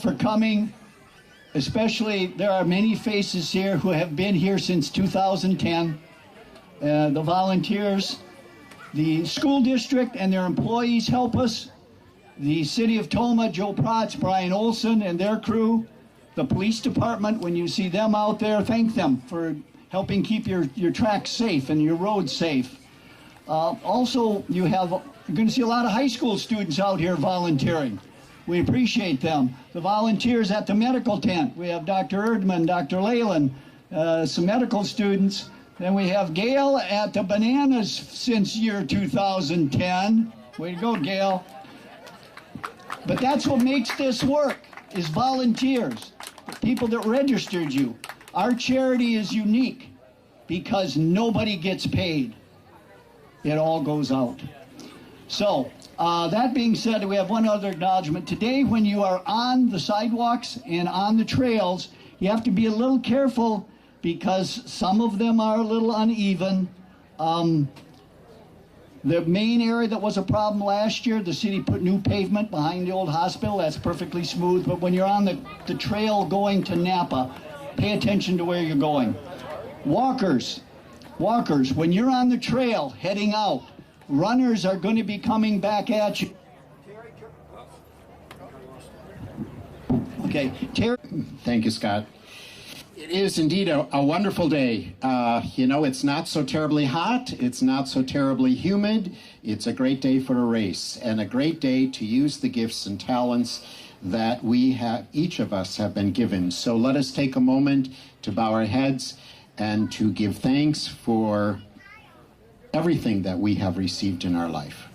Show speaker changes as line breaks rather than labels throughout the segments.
for coming. Especially, there are many faces here who have been here since 2010. The volunteers, the school district and their employees help us. The city of Tomah, Joe Protz, Brian Olson and their crew. The police department, when you see them out there, thank them for helping keep your tracks safe and your roads safe. Also, you're going to see a lot of high school students out here volunteering. We appreciate them. The volunteers at the medical tent. We have Dr. Erdman, Dr. Leyland, some medical students. Then we have Gail at the bananas since year 2010. Way to go, Gail. But that's what makes this work, is volunteers, the people that registered you. Our charity is unique because nobody gets paid. It all goes out. So, that being said, we have one other acknowledgement. Today, when you are on the sidewalks and on the trails, you have to be a little careful because some of them are a little uneven. The main area that was a problem last year, the city put new pavement behind the old hospital. That's perfectly smooth. But when you're on the trail going to Napa, pay attention to where you're going. Walkers, when you're on the trail heading out, runners are going to be coming back at you. Okay, Terry.
Thank you, Scott. It is indeed a wonderful day. You know, it's not so terribly hot. It's not so terribly humid. It's a great day for a race and a great day to use the gifts and talents that we have, each of us have been given. So let us take a moment to bow our heads and to give thanks for everything that we have received in our life.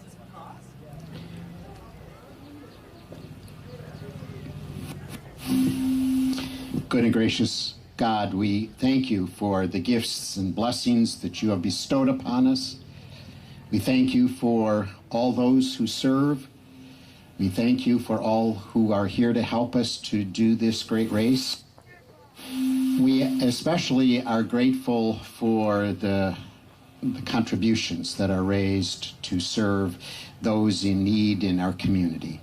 Good and gracious God, we thank you for the gifts and blessings that you have bestowed upon us. We thank you for all those who serve. We thank you for all who are here to help us to do this great race. We especially are grateful for the contributions that are raised to serve those in need in our community.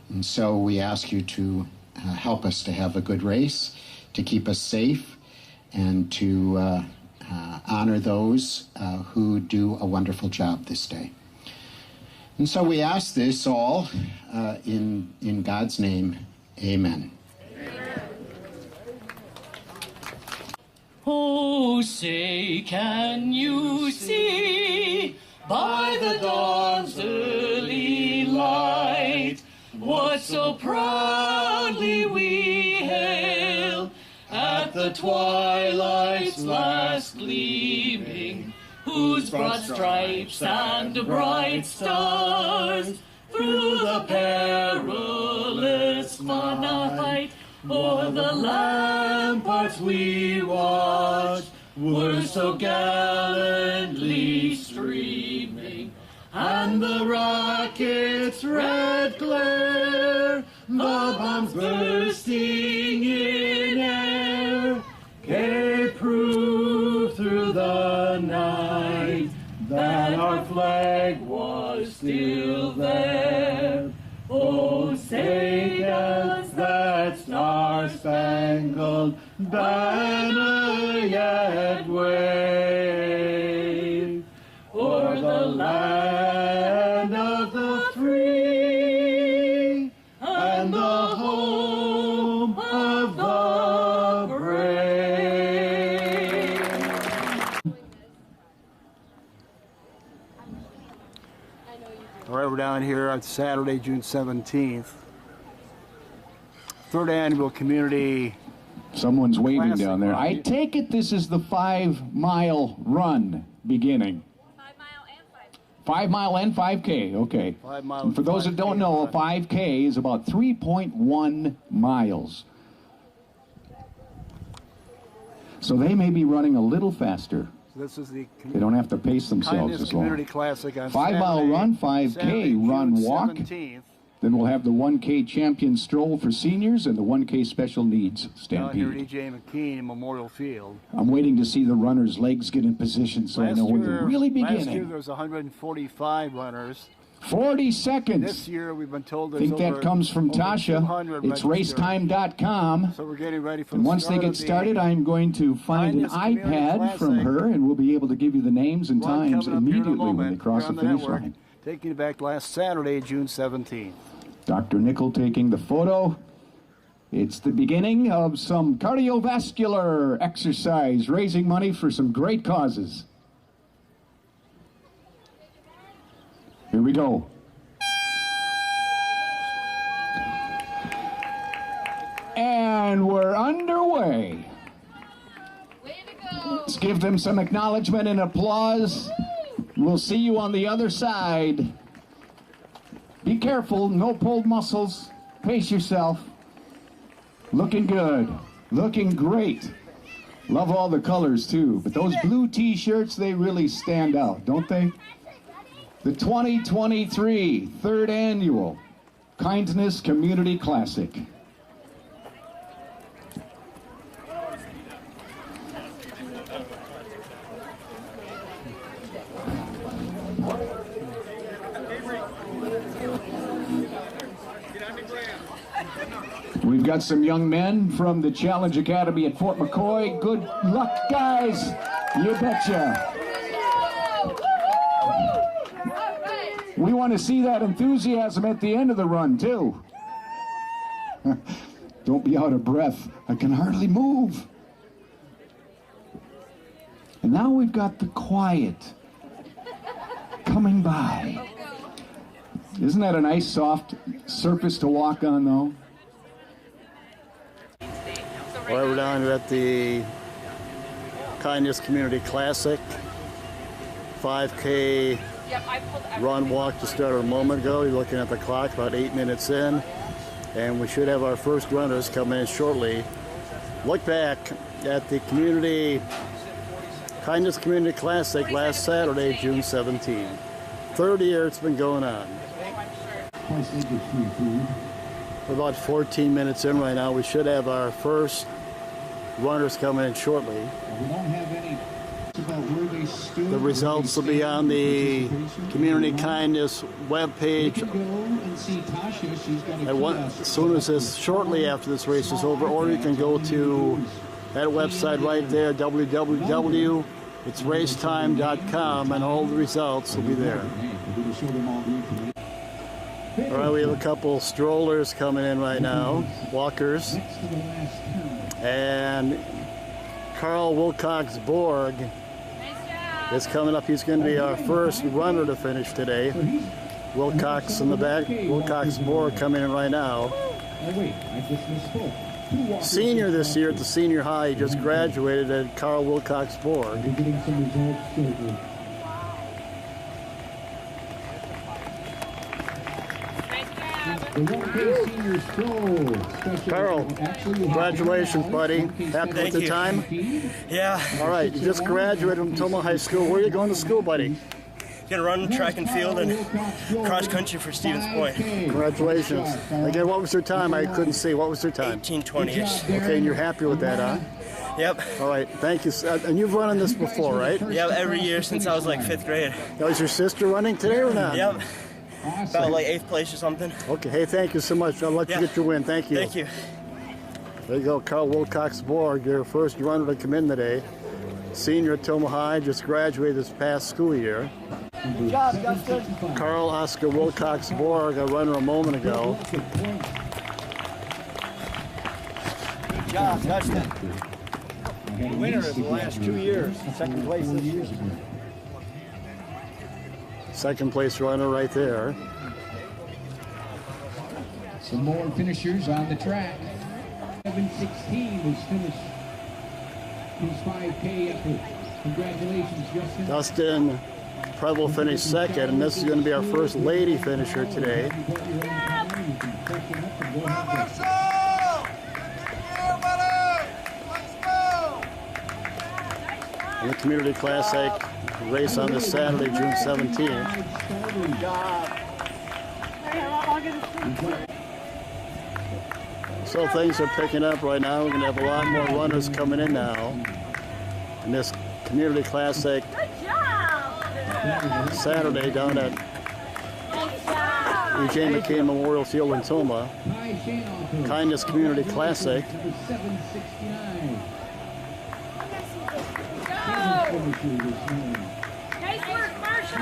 And so we ask you to help us to have a good race, to keep us safe, and to honor those who do a wonderful job this day. And so we ask this all in God's name. Amen.
Oh, say, can you see by the dawn's early light what so proudly we hail at the twilight's last gleaming, whose broad stripes and bright stars through the perilous night o'er the ramparts we watched were so gallantly streaming, and the rocket's red glare, the bombs bursting in air, gave proof through the night that our flag was still there. Oh, say does that star-spangled banner yet wave o'er the land of the free and the home of the brave.
All right, we're down here on Saturday, June 17th. Third annual community.
Someone's waving
Classic
down there.
run.
I take it this is the 5-mile run beginning. 5 mile and 5K, okay.
5 mile
And for those that don't know, a 5K is about 3.1 miles. So they may be running a little faster.
This is the
They don't have to pace themselves
Kindness
as
Community
long.
Classic on
5 mile
Saturday,
run, 5K
Saturday,
run
June
walk.
17th.
Then we'll have the 1K champion stroll for seniors and the 1K special needs
Down here
stampede.
at E.J. McKean Memorial Field.
I'm waiting to see the runners' legs get in position so I know when they're really
Last year
beginning.
there was 145 runners.
40 seconds.
This year we've been told
I
there's
think that comes from Tasha. It's
racetime.com.
racetime.com.
So we're getting ready for
And
the
once they
start
get
of the
started, I'm going to find an
Kindness Community
iPad from
Classic.
her, and we'll be able to give you the names and
One
times
coming up here in a
immediately when they
moment
cross
here
the
on the
finish
network,
line.
taking you back last Saturday, June 17th.
Dr. Nickel taking the photo. It's the beginning of some cardiovascular exercise, raising money for some great causes. Here we go. And we're underway.
Way to go.
Let's give them some acknowledgement and applause. We'll see you on the other side. Be careful, no pulled muscles. Pace yourself. Looking good. Looking great. Love all the colors too, but those blue t-shirts, they really stand out, don't they? The 2023 third annual Kindness Community Classic. We've got some young men from the Challenge Academy at Fort McCoy. Good luck, guys. You betcha. We want to see that enthusiasm at the end of the run, too. Don't be out of breath. I can hardly move. And now we've got the quiet coming by. Isn't that a nice, soft surface to walk on, though?
Well, we're down here at the Kindness Community Classic. 5K run walk just started a moment ago. You're looking at the clock, about 8 minutes in. And we should have our first runners come in shortly. Look back at the Kindness Community Classic last Saturday, June 17. Third year it's been going on. We're about 14 minutes in right now. We should have our first runners coming in shortly.
We don't have any about where they stood.
The results will be on the Community Kindness webpage as soon as this, shortly after this race is over, or you can go to that website right there, www.itsracetime.com, and all the results will be there. All right, we have a couple strollers coming in right now, walkers. And Carl Wilcox-Borg is coming up. He's going to be our first runner to finish today. Wilcox in the back. Wilcox-Borg coming in right now. Senior this year at the senior high. He just graduated at Carl Wilcox-Borg. Carl, congratulations, buddy. Happy with the time?
Yeah.
All right, you just graduated from Tomah High School. Where are you going to school, buddy?
Gonna run track and field and cross country for Stevens Point.
Congratulations. Again, what was your time? I couldn't see. What was your time?
18:20-ish.
Okay, and you're happy with that, huh?
Yep.
All right, thank you. And you've run on this before, right?
Yep, every year since I was like 5th grade.
Now, is your sister running today or not?
Yep. About like 8th place or something.
Okay, hey, thank you so much. I'll let you get your win. Thank you.
Thank you.
There you go, Carl Wilcox-Borg, your first runner to come in today. Senior at Tomah High, just graduated this past school year.
Good job, Dustin.
Carl Oscar Wilcox-Borg, a runner a moment ago.
Good job, Dustin. Winner of the last 2 years. Second place this year.
Second place runner right there.
Some more finishers on the track. 7:16 is finished his 5K effort. Congratulations, Justin.
Dustin Preble finished second, and this is going to be our first lady finisher today. In the Community Classic race on this Saturday, June 17th. So things are picking up right now. We're going to have a lot more runners coming in now in this Community Classic Saturday down at E.J. McCain Memorial Field in Tomah. Kindness Community Classic.
Nice work, Marshall.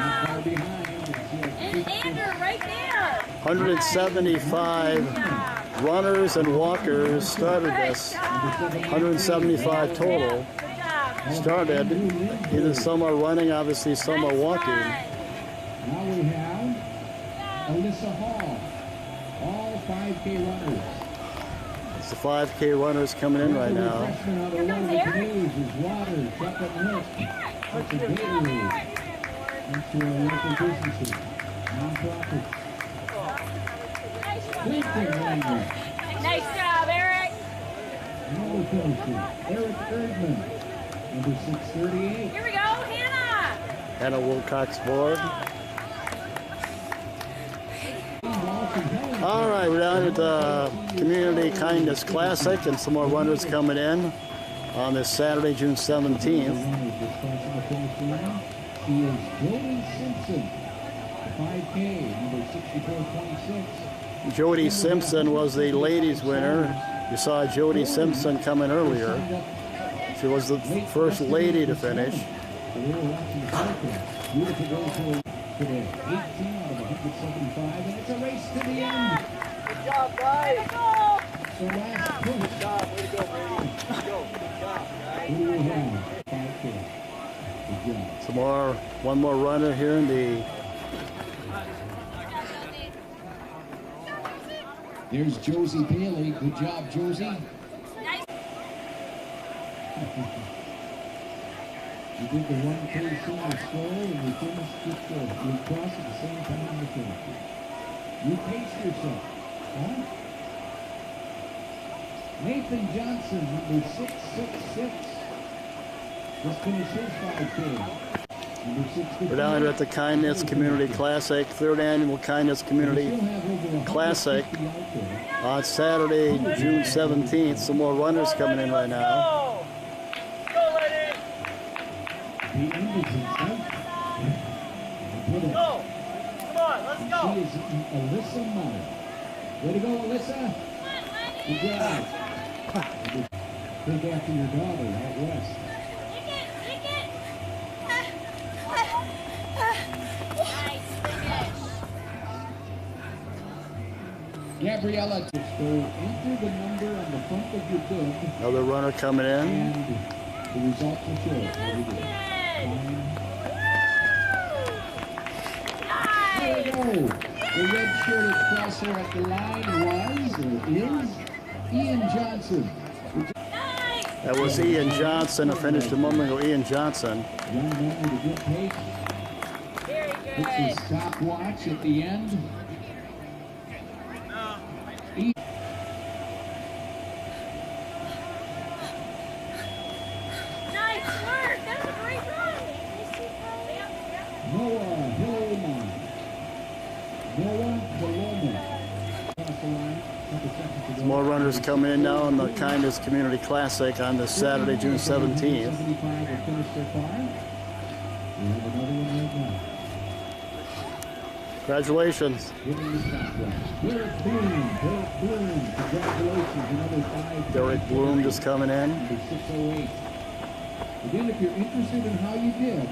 And Andrew, right there.
175 runners and walkers started this. 175 total. Started. Either some are running, obviously some are walking.
Now we have Alyssa Hall, all 5K runners.
It's the 5K runners coming in right now.
Here comes Eric. Water, chocolate milk, and Gatorade. Thanks to our local businesses, nonprofits.
Nice job, Eric.
Another coaster, Eric Erdman, number 638.
Here we go, Hannah.
Hannah Wilcox board. All right, we're down at the Community Kindness Classic, and some more runners coming in on this Saturday, June 17th.
He is Jody Simpson, 5K, number 6426.
Jody Simpson was the ladies winner. You saw Jody Simpson coming earlier. She was the first lady to finish.
Today, 18 out of 175, and it's a race to the end.
Good job, guys.
So last push.
Good job. Way to go, Brady. Good job, guys.
Who do we have? 5K. Good job.
Some more, one more runner here in the.
There's Josie Paley. Good job, Josie. You did the 1K single stroll, and you finished just you crossed at the same time in the finish. You paced yourself, huh? Nathan Johnson, number 666, just finished his 5K. Number 655.
We're down here at the Kindness Community Classic, third annual Kindness Community Classic on Saturday, June 17th. Some more runners coming in right now.
He ended himself.
Go! Come on, let's go!
She is Alyssa Meyer. Way to go, Alyssa. Good job. Take after your daughter out west. Gabriella, so enter the number on the front of your book.
Another runner coming in.
And the results will show. Very good. There we go. The red-shirted crosser at the line was, or is, Ian Johnson.
That was Ian Johnson. I finished a moment ago. Ian Johnson.
Young man with a good pace.
Very
Puts
good.
his stopwatch at the end.
Nice work. That was a great run.
Noah Hillman. Noah Paloma. Across the line. Couple seconds to go.
Some more runners coming in now in the Kindness Community Classic on this Saturday, June 17th.
75 will finish their climb. We have another one right now.
Congratulations.
Giving the stopwatch. Derek Bloom. Congratulations. Another 5.
Derek Bloom just coming in.
Number 608. Again, if you're interested in how you did,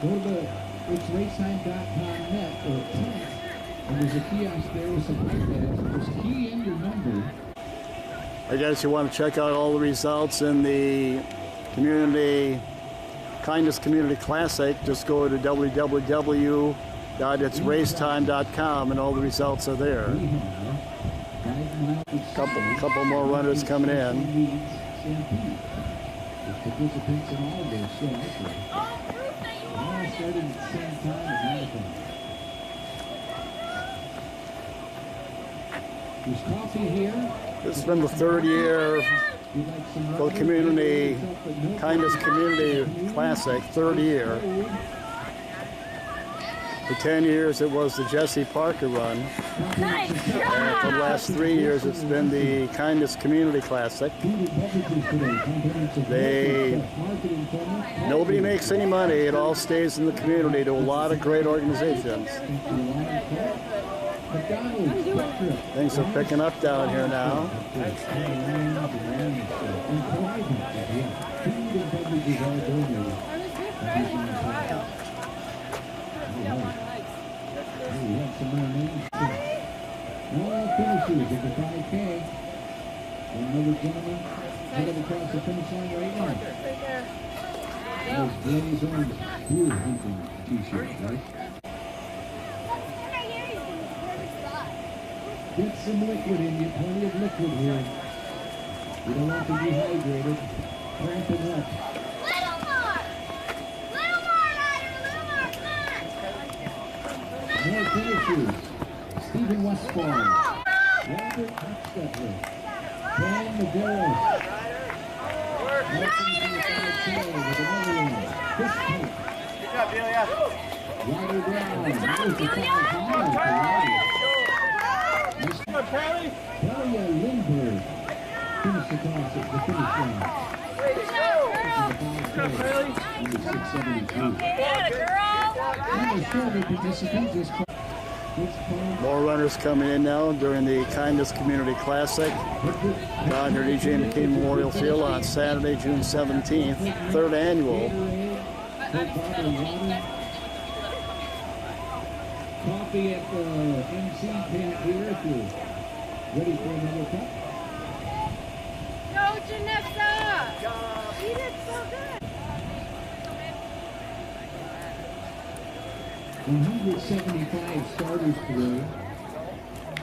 go to the itsracetime.com.net or print, and there's a kiosk there with some iPads. Just key in your number.
I guess you want to check out all the results in the Kindness Community Classic. Just go to www.itsracetime.com and all the results are there. Couple more runners coming in.
Participants in all of those show actually.
Oh, proof that you
All
won.
started at the same time as marathon. There's coffee here.
This has been the third year
You'd like some
for the Community Kindness Community Classic, third year. For 10 years it was the Jesse Parker run.
Nice
And for the
job.
last 3 years it's been the Kindness Community Classic. Nobody makes any money. It all stays in the community to a lot of great organizations. Things are picking up down here now.
Finishers at the 5K. Another gentleman headed across the finish line right now. Those Blaze Orange blue hunting t-shirt, right? Get some liquid in you, plenty of liquid here. You don't want to be dehydrated. Cramping up.
Little more! Little more, Ryder! Little more, come on!
More finishers. Stephen Westfall. Robert Huxtepler. Dan Madero. Martin in the 5K with another one. Chris Pike.
Good job, Delia.
Ryder Brown. There's the 500 for Ryder. Delia Lindbergh. Finished across at the finish line. Number 672.
Get it, girl!
Number 30 participant just
More runners coming in now during the Kindness Community Classic down here at E.J. McKean Memorial Field on Saturday, June 17th, third annual.
Coffee at the MC tent here if you're ready for another cup.
Go, Janessa! You did so good!
175 starters today.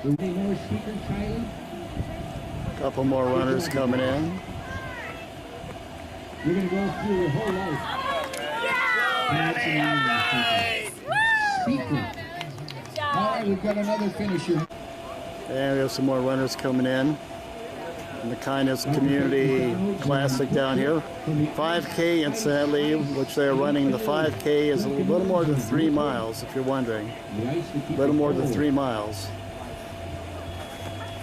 Any more speakers, Kylie?
Couple more runners coming in.
We're going to go through your whole life. Speaker. All right, we've got another finisher.
And we have some more runners coming in the Kindness Community Classic down here. 5K, incidentally, which they're running. The 5K is a little more than 3 miles, if you're wondering. A little more than 3 miles.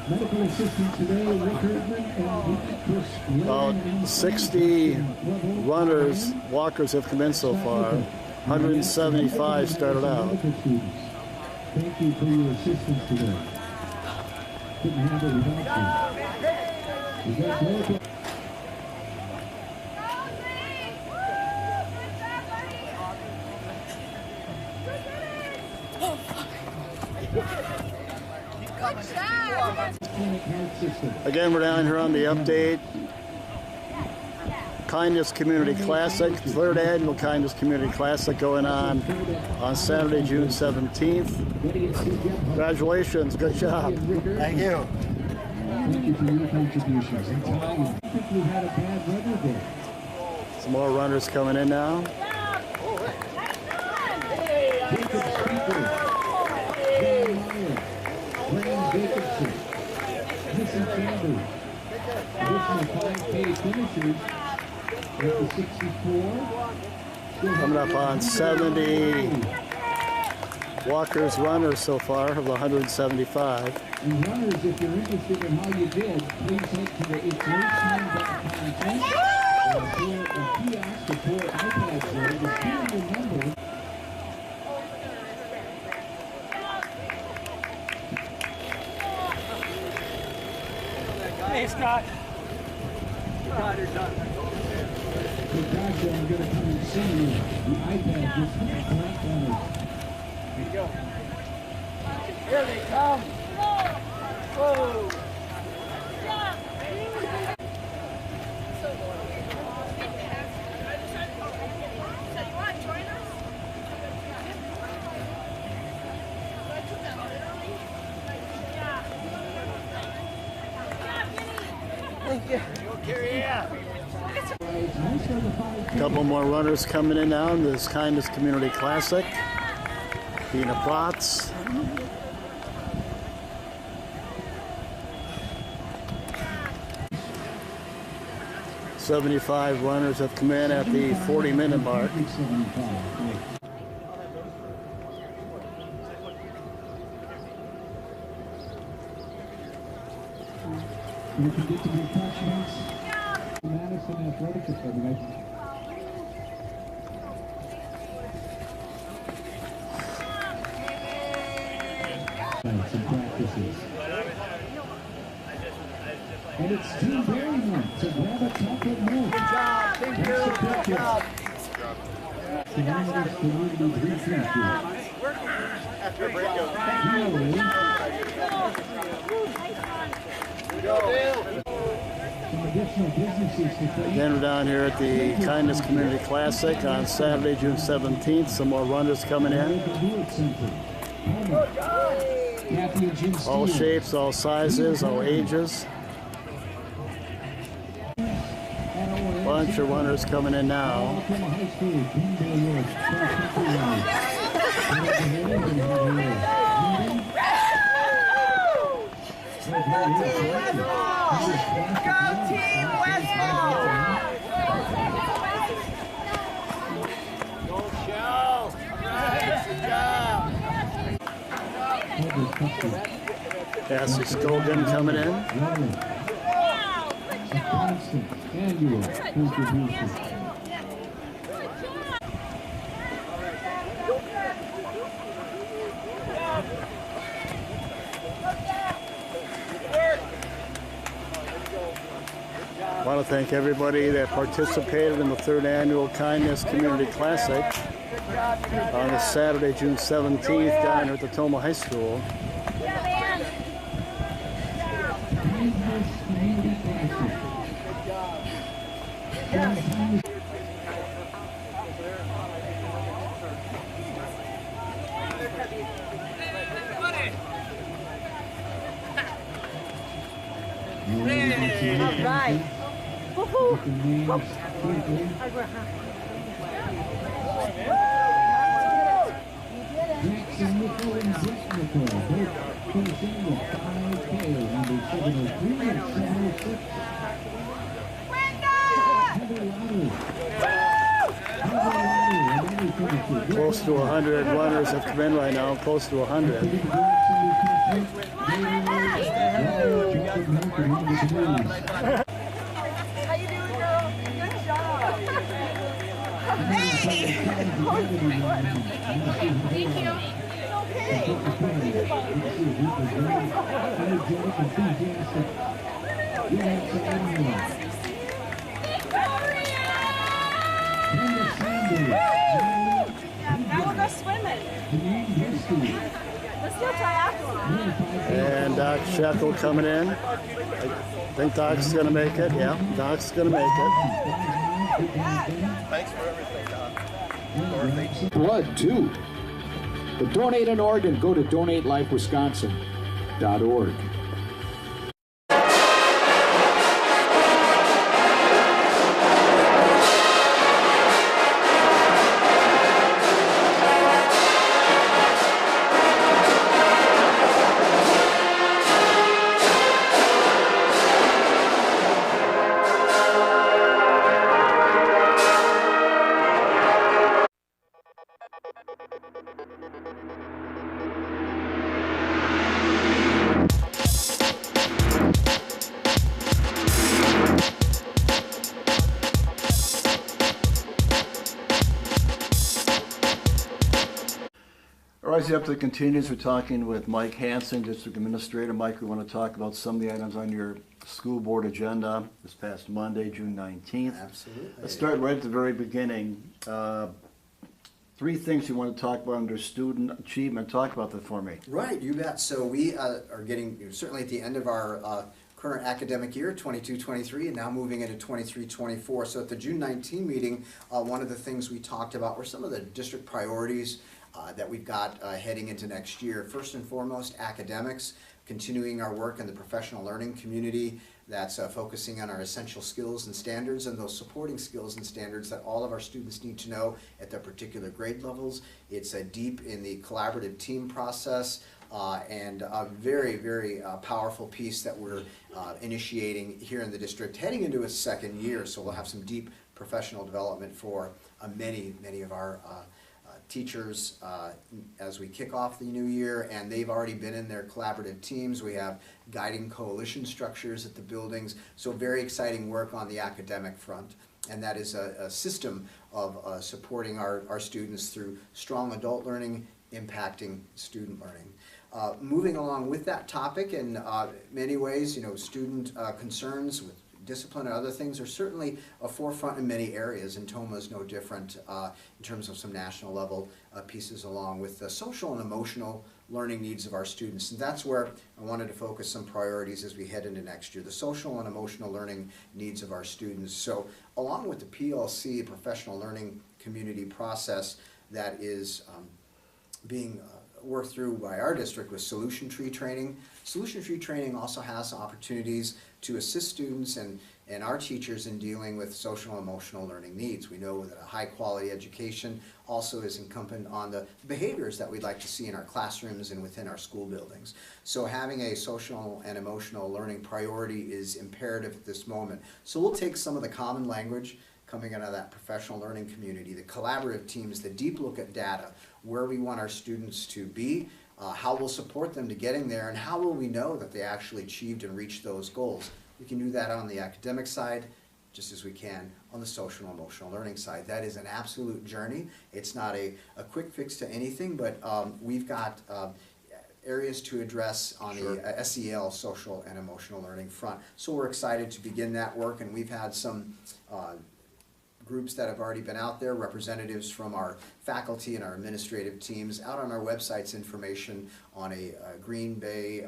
Medical assistant today, Rick Erdman and Chris.
About 60 runners, walkers have come in so far. 175 started out.
Thank you for your assistance today. Couldn't handle it without you. Is that medical?
Again, we're down here on the update. Kindness Community Classic, third annual Kindness Community Classic going on Saturday, June 17th. Congratulations, good job.
Thank you.
Thank you for your contributions. I think we had a bad weather day.
Some more runners coming in now.
Jacob Speaker, John Meyer, Graham Jacobson, Missy Chambers, additional 5K finishers at the 64.
Coming up on 70 walkers, runners so far of the 175.
And runners, if you're interested in how you did, please head to the it'sracetime.com site or a kiosk or pour iPads there. Just give them your number.
Hey, Scott. You're done.
Hey, Tasha, I'm going to come and see you. The iPad just collect runners.
There you go. Here they come. Whoa. Thank you.
A couple more runners coming in now in this Kindness Community Classic. Tina Platz. "75 runners have come in at the 40-minute mark.
You can get to the attachments. Madison Athletic Academy.
Some practices. And it's Team Berryman to grab a chocolate milk.
Good job. Thank you. Good job.
Tremendous community appreciation.
After a break, go.
Some additional businesses to thank.
Again, we're down here at the Kindness Community Classic on Saturday, June 17th. Some more runners coming in.
Kathy and Jim
All
Steele.
shapes, all sizes, all ages. Bunch of runners coming in now.
Tomah High School, Greenville Road, cross-country runners.
Go Team Westmont!
Cassie Scogan coming in.
A constant annual contribution.
I want to thank everybody that participated in the 3rd Annual Kindness Community Classic on this Saturday, June 17th, down here at the Tomah High School.
Kindness Community Classic.
All right.
With the names quickly. Jackson Nickel and Brett Nickel, both finishing with 5K, number 703 and 706. Heather Lauder.
Close to 100 runners have come in right now, close to 100.
How you doing, girl? Good job. Hey! Thank you. Now we'll go swimming. Let's do a triathlon.
And Doc Shekel coming in. I think Doc's going to make it. Yeah, Doc's going to make it.
Thanks for everything, Doc.
Blood, too. To donate an organ, go to donatelifewisconsin.org.
Rise Up to continues. We're talking with Mike Hansen, District Administrator. Mike, we want to talk about some of the items on your school board agenda this past Monday, June 19th.
Absolutely.
Let's start right at the very beginning. 3 things you want to talk about under student achievement. Talk about that for me.
Right, you bet. So we are getting certainly at the end of our current academic year, 22-23, and now moving into 23-24. So at the June 19 meeting, one of the things we talked about were some of the district priorities that we've got heading into next year. First and foremost, academics, continuing our work in the professional learning community that's focusing on our essential skills and standards and those supporting skills and standards that all of our students need to know at their particular grade levels. It's deep in the collaborative team process and a very, very powerful piece that we're initiating here in the district heading into its 2nd year. So we'll have some deep professional development for many of our teachers as we kick off the new year, and they've already been in their collaborative teams. We have guiding coalition structures at the buildings, so very exciting work on the academic front. And that is a system of supporting our students through strong adult learning, impacting student learning. Moving along with that topic, in many ways, student concerns with discipline and other things are certainly a forefront in many areas, and TOMA is no different in terms of some national level pieces, along with the social and emotional learning needs of our students. And that's where I wanted to focus some priorities as we head into next year, the social and emotional learning needs of our students. So along with the PLC, professional learning community process that is being worked through by our district with solution tree training. Solution tree training also has opportunities to assist students and our teachers in dealing with social and emotional learning needs. We know that a high quality education also is incumbent on the behaviors that we'd like to see in our classrooms and within our school buildings. So having a social and emotional learning priority is imperative at this moment. So we'll take some of the common language coming out of that professional learning community, the collaborative teams, the deep look at data, where we want our students to be, how we'll support them to getting there, and how will we know that they actually achieved and reached those goals. We can do that on the academic side just as we can on the social and emotional learning side. That is an absolute journey. It's not a quick fix to anything, but we've got areas to address on the SEL, social and emotional learning front. So we're excited to begin that work, and we've had some groups that have already been out there, representatives from our faculty and our administrative teams. Out on our website's information on a Green Bay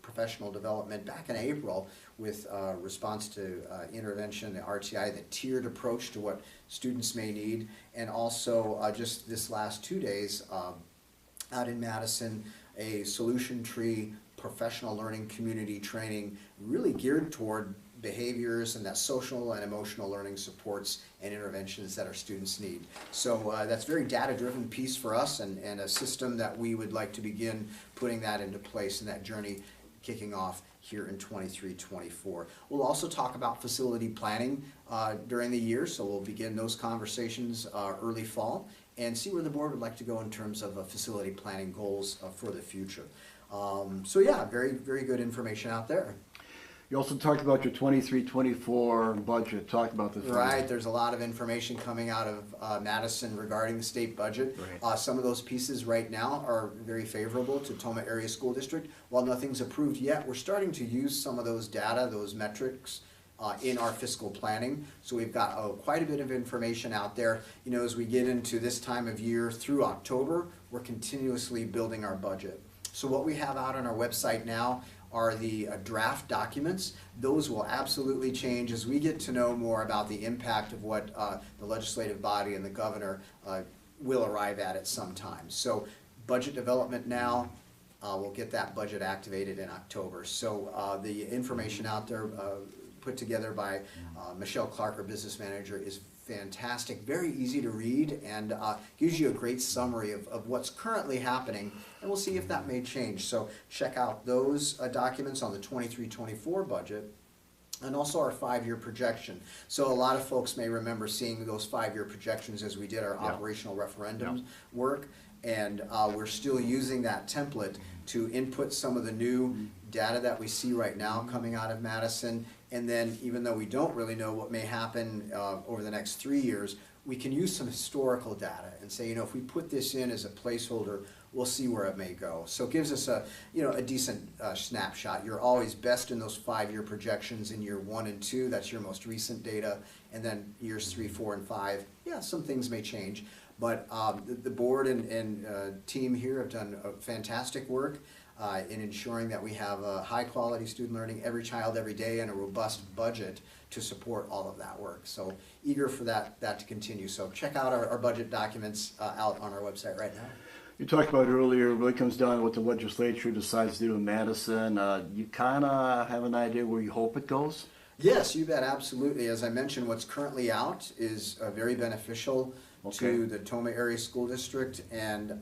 professional development back in April with response to intervention, the RTI, the tiered approach to what students may need, and also just this last 2 days out in Madison, a solution tree professional learning community training really geared toward behaviors and that social and emotional learning supports and interventions that our students need. So that's a very data-driven piece for us, and a system that we would like to begin putting that into place, and that journey kicking off here in 23-24. We'll also talk about facility planning during the year, so we'll begin those conversations early fall and see where the board would like to go in terms of facility planning goals for the future. So yeah, very, very good information out there.
You also talked about your 23-24 budget. Talk about this.
Right, there's a lot of information coming out of Madison regarding the state budget.
Right.
Some of those pieces right now are very favorable to Tomah Area School District. While nothing's approved yet, we're starting to use some of those data, those metrics, in our fiscal planning. So we've got quite a bit of information out there. As we get into this time of year through October, we're continuously building our budget. So what we have out on our website now are the draft documents. Those will absolutely change as we get to know more about the impact of what the legislative body and the governor will arrive at some time. So budget development now, we'll get that budget activated in October. So the information out there put together by Michelle Clark, our business manager, is fantastic, very easy to read, and gives you a great summary of what's currently happening, and we'll see if that may change. So check out those documents on the 23-24 budget, and also our 5-year projection. So a lot of folks may remember seeing those 5-year projections as we did our operational referendum work, and we're still using that template to input some of the new data that we see right now coming out of Madison. And then, even though we don't really know what may happen over the next 3 years, we can use some historical data and say, if we put this in as a placeholder, we'll see where it may go. So it gives us a decent snapshot. You're always best in those 5-year projections in year 1 and 2. That's your most recent data. And then years 3, 4, and 5, some things may change. But the board and team here have done fantastic work in ensuring that we have a high quality student learning every child every day and a robust budget to support all of that work. So eager for that to continue. So check out our budget documents out on our website right now.
You talked about earlier, it really comes down to what the legislature decides to do in Madison. You kind of have an idea where you hope it goes?
Yes, you bet, absolutely. As I mentioned, what's currently out is very beneficial to the Tomah Area School District, and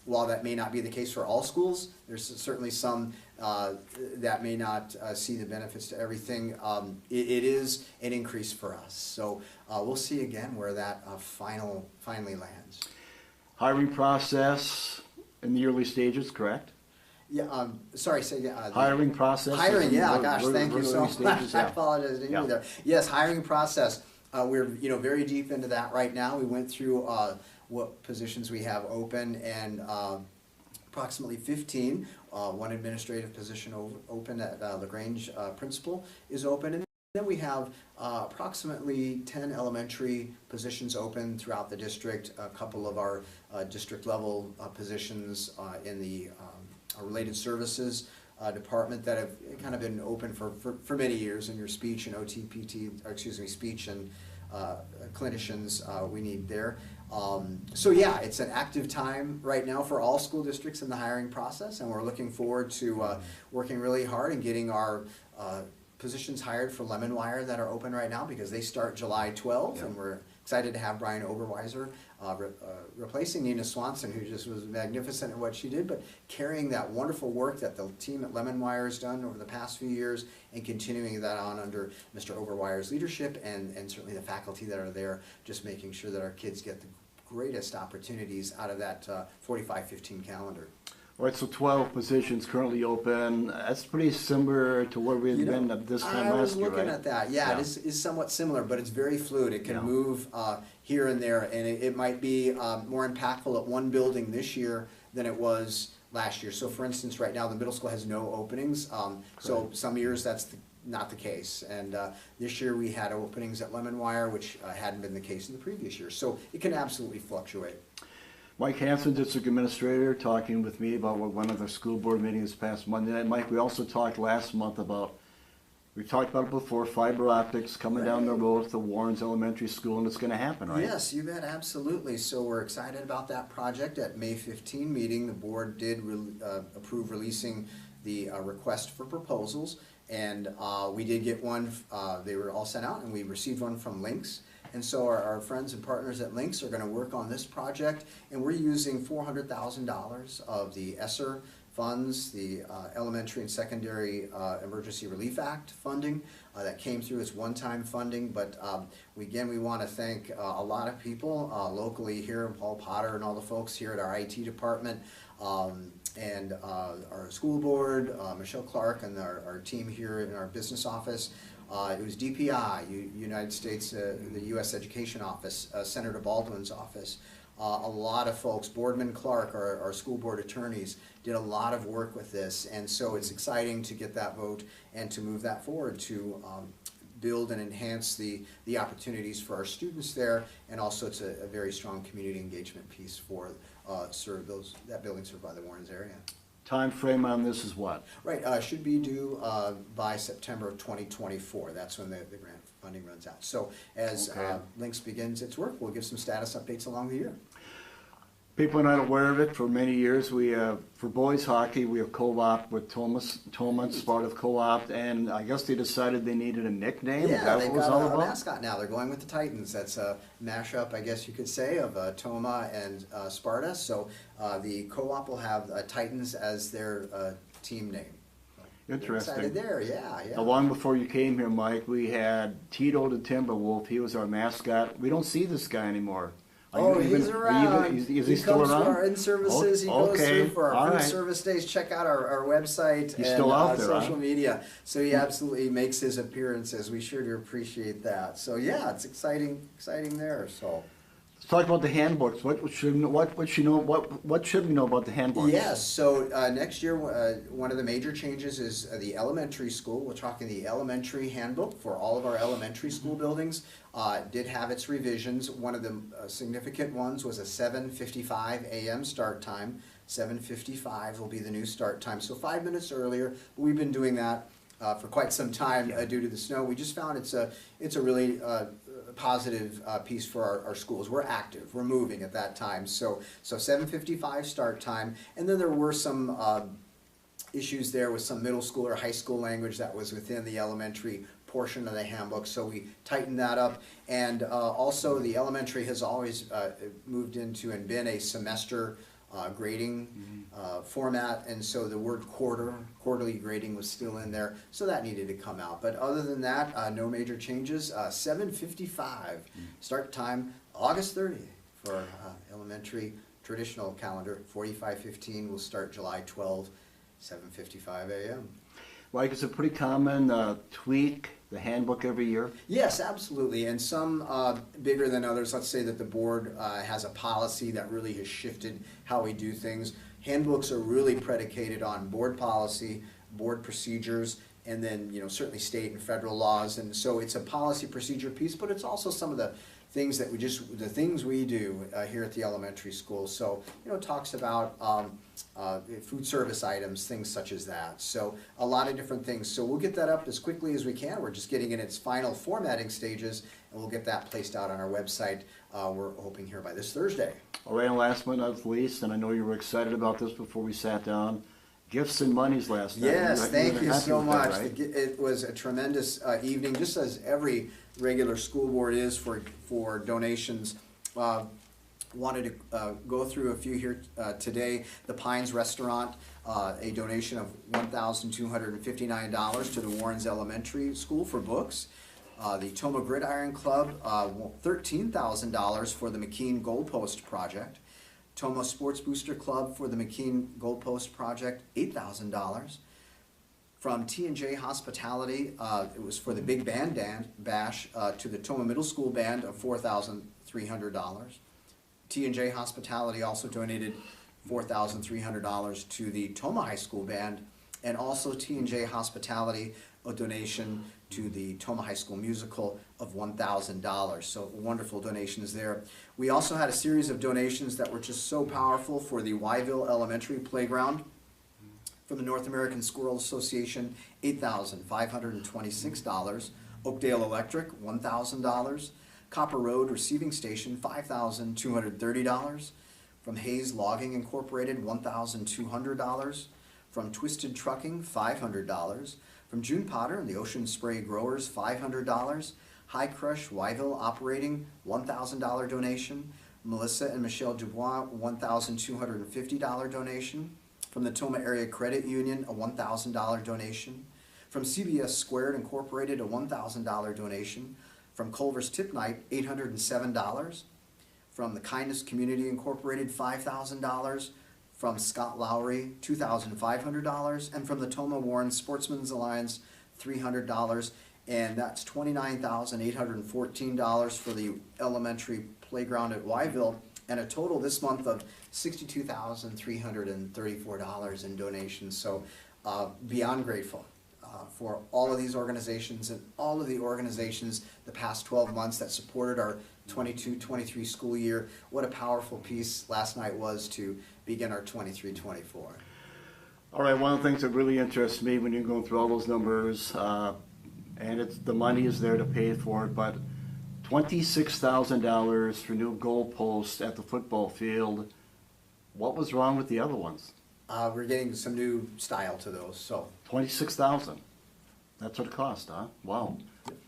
while that may not be the case for all schools, there's certainly some that may not see the benefits to everything. It is an increase for us. So we'll see again where that finally lands.
Hiring process in the early stages, correct?
Yeah, sorry, say
hiring process.
Hiring, gosh, thank you so much. I apologize, didn't you there. Yes, hiring process. We're very deep into that right now. We went through what positions we have open and approximately 15. One administrative position open at LaGrange Principal is open. And then we have approximately 10 elementary positions open throughout the district, a couple of our district level positions in the related services department that have kind of been open for many years in your speech and OTPT, or excuse me, speech and clinicians we need there. So yeah, it's an active time right now for all school districts in the hiring process, and we're looking forward to working really hard and getting our positions hired for Lemon Wire that are open right now, because they start July 12th, and we're excited to have Brian Oberweiser replacing Nina Swanson, who just was magnificent at what she did, but carrying that wonderful work that the team at Lemon Wire has done over the past few years and continuing that on under Mr. Oberweier's leadership, and certainly the faculty that are there, just making sure that our kids get the greatest opportunities out of that 45-15 calendar.
All right, so 12 positions currently open. That's pretty similar to where we've been at this time last year,
I was looking
right?
at that. Yeah, it is somewhat similar, but it's very fluid. It can move here and there, and it might be more impactful at one building this year than it was last year. So for instance, right now the middle school has no openings. So some years that's not the case. And this year we had openings at Lemon Wire, which hadn't been the case in the previous year. So it can absolutely fluctuate.
Mike Hanson, District Administrator, talking with me about what one of our school board meetings past Monday night. Mike, we also talked last month about, we talked about it before, fiber optics coming down the road to Warren's Elementary School, and it's going to happen, right?
Yes, you bet, absolutely. So we're excited about that project. At May 15 meeting, the board did approve releasing the request for proposals, and we did get one. They were all sent out, and we received one from Lynx. And so our friends and partners at Lynx are going to work on this project, and we're using $400,000 of the ESSER funds, the Elementary and Secondary Emergency Relief Act funding that came through as one-time funding. But again, we want to thank a lot of people locally here, Paul Potter and all the folks here at our IT department, and our school board, Michelle Clark, and our team here in our business office. It was DPI, United States, the U.S. Education Office, Senator Baldwin's office. A lot of folks, Boardman Clark, our school board attorneys, did a lot of work with this, and so it's exciting to get that vote and to move that forward to build and enhance the opportunities for our students there, and also it's a very strong community engagement piece for that building served by the Warrens area.
Time frame on this is what?
Right, should be due by September of 2024. That's when the grant funding runs out. So as Lynx begins its work, we'll give some status updates along the year.
People are not aware of it. For many years, we have, for boys hockey, we have co-op with tomah, part of co-op, and I guess they decided they needed a nickname.
Yeah,
Is that
they've
what it was
got
all
a
about?
mascot now. They're going with the Titans. That's a mashup, I guess you could say, of Tomah and Sparta. So the co-op will have Titans as their team name.
Interesting.
Excited there, yeah.
Now, long before you came here, Mike, we had Tito the Timberwolf. He was our mascot. We don't see this guy anymore.
He's around.
Is he
He
still
comes
around?
for our in-services. He goes through for our
All
food
right.
service days. Check out our website
He's
and
still out there,
social media. So he absolutely makes his appearances. We sure do appreciate that. So yeah, it's exciting there. So
Let's talk about the handbooks. What should we know about the handbooks?
yes. So next year, one of the major changes is the elementary school. We're talking the elementary handbook for all of our elementary school buildings. Did have its revisions. One of the significant ones was a 7:55 a.m. start time. 7:55 will be the new start time. So 5 minutes earlier. We've been doing that for quite some time due to the snow. We just found it's a really positive piece for our schools. We're active, we're moving at that time. So 7:55 start time, and then there were some issues there with some middle school or high school language that was within the elementary portion of the handbook, so we tightened that up. And also the elementary has always moved into and been a semester grading format, and so the word quarterly grading was still in there, so that needed to come out. But other than that, no major changes. 7:55 start time, August 30th for elementary traditional calendar. 45:15 will start July 12th, 7:55 a.m.
Like, it's a pretty common tweak the handbook every year?
Yes, absolutely, and some bigger than others. Let's say that the board has a policy that really has shifted how we do things. Handbooks are really predicated on board policy, board procedures, and then certainly state and federal laws. And so it's a policy procedure piece, but it's also some of the things that the things we do here at the elementary school. So it talks about food service items, things such as that. So a lot of different things. So we'll get that up as quickly as we can. We're just getting in its final formatting stages, and we'll get that placed out on our website. We're hoping here by this Thursday.
All right, and last but not least, and I know you were excited about this before we sat down, gifts and monies last night.
Yes, thank you so much.
That, right?
It was a tremendous evening, just as every regular school board is for donations. Wanted to go through a few here today. The Pines Restaurant, a donation of $1,259 to the Warrens Elementary School for books. The Tomah Gridiron Club, $13,000 for the McKean Goalpost Project. Tomah Sports Booster Club for the McKean Goalpost Project, $8,000. From T&J Hospitality, it was for the Big Band Bash to the Tomah Middle School Band of $4,300. T&J Hospitality also donated $4,300 to the Tomah High School Band, and also T&J Hospitality, a donation to the Tomah High School Musical of $1,000. So wonderful donations there. We also had a series of donations that were just so powerful for the Wyville Elementary Playground. From the North American Squirrel Association, $8,526. Oakdale Electric, $1,000. Copper Road Receiving Station, $5,230. From Hayes Logging Incorporated, $1,200. From Twisted Trucking, $500. From June Potter and the Ocean Spray Growers, $500. High Crush Wyville Operating, $1,000 donation. Melissa and Michelle Dubois, $1,250 donation. From the Tomah Area Credit Union, a $1,000 donation. From CBS Squared Incorporated, a $1,000 donation. From Culver's Tip Night, $807. From the Kindness Community Incorporated, $5,000. From Scott Lowry, $2,500. And from the Tomah Warren Sportsman's Alliance, $300. And that's $29,814 for the elementary playground at Wyville, and a total this month of $62,334 in donations. So beyond grateful for all of these organizations and all of the organizations the past 12 months that supported our 22-23 school year. What a powerful piece last night was to begin our 23-24.
All right, one of the things that really interests me when you're going through all those numbers, and the money is there to pay for it, but $26,000 for new goalposts at the football field. What was wrong with the other ones?
We're getting some new style to those. So
$26,000. That's what it cost, huh? Wow.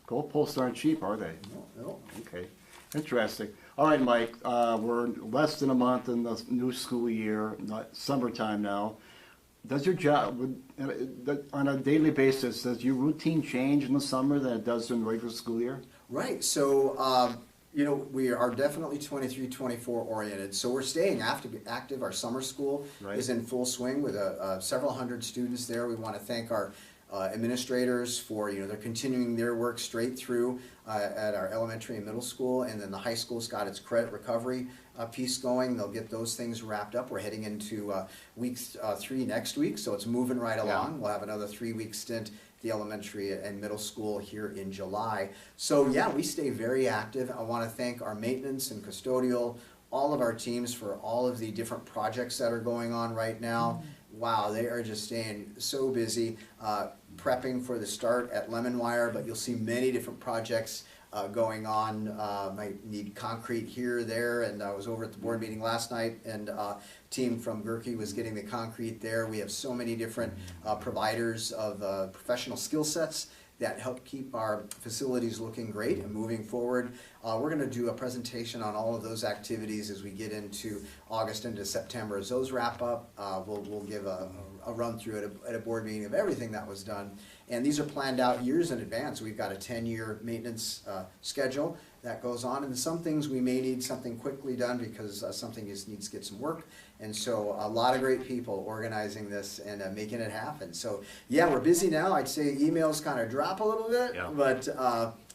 Goalposts aren't cheap, are they?
No.
Okay. Interesting. All right, Mike. We're less than a month in the new school year, summertime now. Does your job, on a daily basis, does your routine change in the summer than it does during the regular school year?
Right. So, we are definitely 23-24 oriented. So we're staying active. Our summer school is in full swing with several hundred students there. We want to thank our administrators for, they're continuing their work straight through at our elementary and middle school, and then the high school's got its credit recovery piece going. They'll get those things wrapped up. We're heading into week 3 next week, so it's moving right along. We'll have another 3-week stint at the elementary and middle school here in July. So yeah, we stay very active. I want to thank our maintenance and custodial, all of our teams for all of the different projects that are going on right now. Wow, they are just staying so busy, prepping for the start at Lemon Wire, but you'll see many different projects going on. Might need concrete here or there, and I was over at the board meeting last night, and team from Gerke was getting the concrete there. We have so many different providers of professional skill sets that help keep our facilities looking great and moving forward. We're going to do a presentation on all of those activities as we get into August into September. As those wrap up, we'll give a run through at a board meeting of everything that was done. And these are planned out years in advance. We've got a 10-year maintenance schedule that goes on, and some things we may need something quickly done because something needs to get some work, And so a lot of great people organizing this and making it happen. So yeah, we're busy now. I'd say emails kind of drop a little bit,
Yeah.
but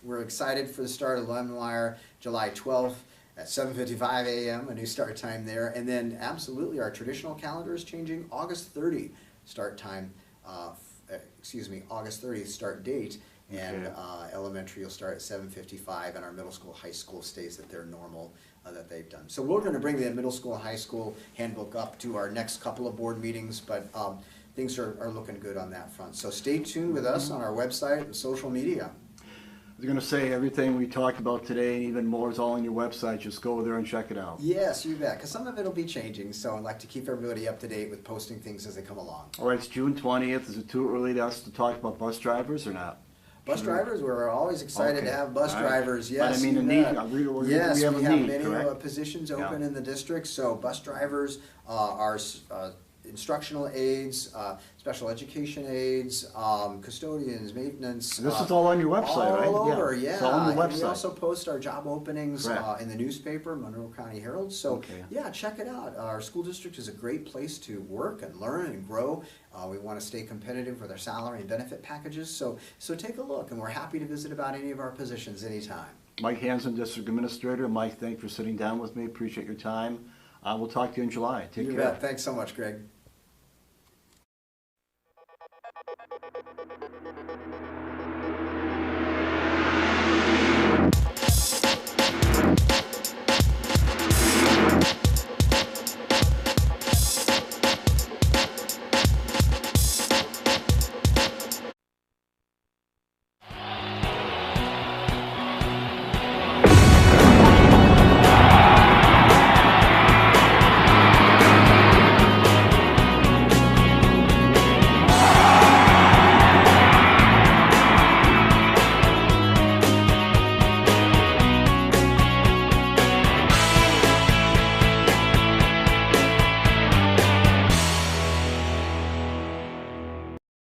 we're excited for the start of Lemon Wire, July 12th at 7:55 a.m., a new start time there. And then absolutely our traditional calendar is changing. August 30 start time, August 30th start date. And elementary will start at 7:55, and our middle school, high school stays at their normal that they've done. So we're going to bring the middle school, high school handbook up to our next couple of board meetings, but things are looking good on that front. So stay tuned with us on our website and social media.
I was going to say everything we talked about today and even more is all on your website. Just go there and check it out.
Yes, you bet, because some of it will be changing, so I'd like to keep everybody up to date with posting things as they come along.
All right, it's June 20th. Is it too early to us to talk about bus drivers or not?
Bus drivers, we're always excited to have bus
All right.
drivers,
But
yes.
I mean,
you
a need,
bet.
we
Yes,
have
we
a
have
need,
many
correct?
positions
Yeah.
open in the district, so bus drivers are instructional aides, special education aides, custodians, maintenance.
This is all on your website, right?
All over, yeah.
It's all on your
And we
website.
also post our job openings
Correct.
in the newspaper, Monroe County Herald. So,
Okay.
yeah, check it out. Our school district is a great place to work and learn and grow. We want to stay competitive with our salary and benefit packages. So take a look, and we're happy to visit about any of our positions anytime.
Mike Hansen, District Administrator. Mike, thanks for sitting down with me. Appreciate your time. We'll talk to you in July. Take
You
care.
bet. Thanks so much, Greg.